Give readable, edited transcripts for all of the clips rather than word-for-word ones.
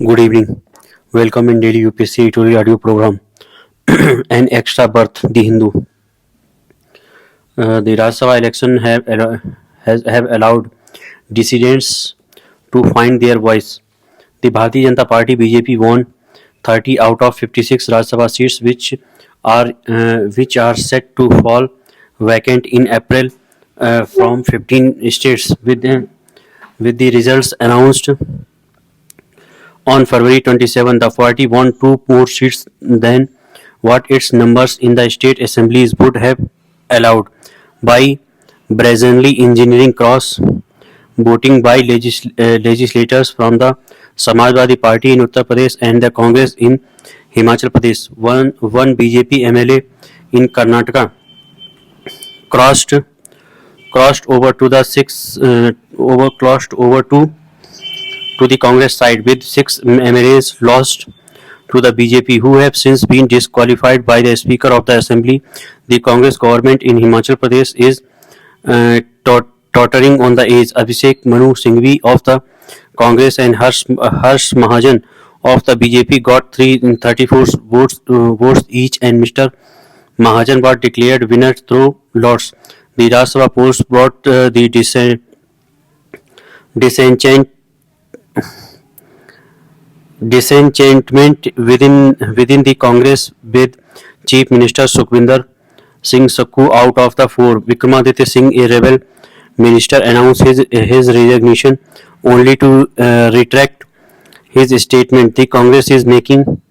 Good evening. Welcome in daily UPSC editorial audio program. An extra berth, The Hindu. The Rajya Sabha election have allowed dissidents to find their voice. The Bharatiya Janata Party (BJP) won 30 out of 56 Rajya Sabha seats, which are set to fall vacant in April from 15 states, with the results announced on February 27. The party won 2 more seats than what its numbers in the state assemblies would have allowed, by brazenly engineering cross-voting by legislators from the Samajwadi Party in Uttar Pradesh and the Congress in Himachal Pradesh. One BJP MLA in Karnataka crossed over to the Congress side, with 6 MLAs lost to the BJP, who have since been disqualified by the Speaker of the Assembly. The Congress government in Himachal Pradesh is tottering on the edge. Abhishek Manu Singhvi of the Congress and Harsh Mahajan of the BJP got 34 votes each, and Mr. Mahajan was declared winner through lots. The Rajya Sabha polls brought the disenchantment within the Congress, with Chief Minister Sukhvinder Singh Sakhu out of the 4. Vikramaditya Singh, a rebel minister, announced his resignation only to retract his statement. The Congress is making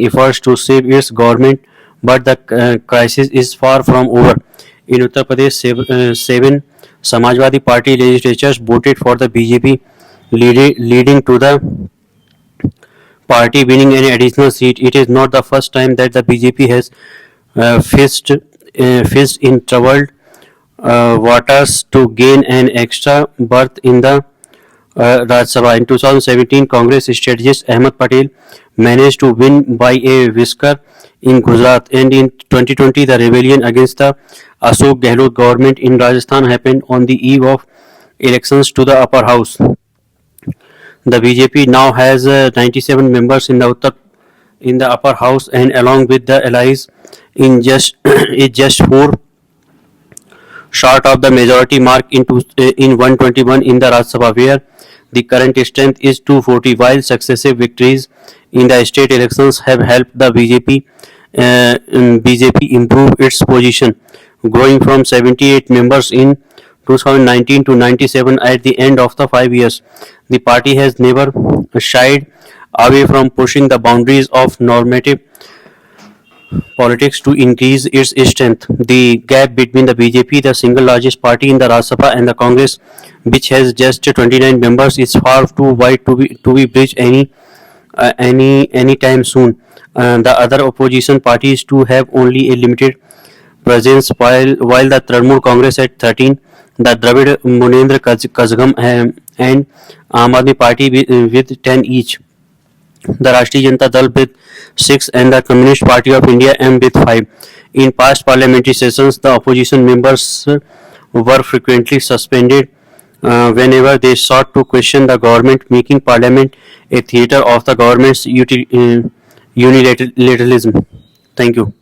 efforts to save its government, but the crisis is far from over. In Uttar Pradesh, 7 Samajwadi Party legislatures voted for the BJP, leading to the party winning an additional seat. It is not the first time that the BJP has fished in troubled waters to gain an extra berth in the Rajya Sabha. In 2017, Congress strategist Ahmed Patel managed to win by a whisker in Gujarat, and in 2020, the rebellion against the Ashok Gehlot government in Rajasthan happened on the eve of elections to the upper house. The BJP now has 97 members in the upper house, and along with the allies, is just 4 short of the majority mark in 121 in the Rajya Sabha, where the current strength is 240. While successive victories in the state elections have helped the BJP improve its position, growing from 78 members in 2019 to 97 at the end of the 5 years. The party has never shied away from pushing the boundaries of normative politics to increase its strength. The gap between the BJP, the single largest party in the Rajya Sabha, and the Congress, which has just 29 members, is far too wide to be bridged any time soon. The other opposition parties too have only a limited presence, while the Trinamool Congress at 13, the Dravid Munendra Kazhagam and Aam Aadmi Party with 10 each, the Rashtriya Janata Dal with 6, and the Communist Party of India M with 5. In past parliamentary sessions, the opposition members were frequently suspended whenever they sought to question the government, making Parliament a theatre of the government's unilateralism. Thank you.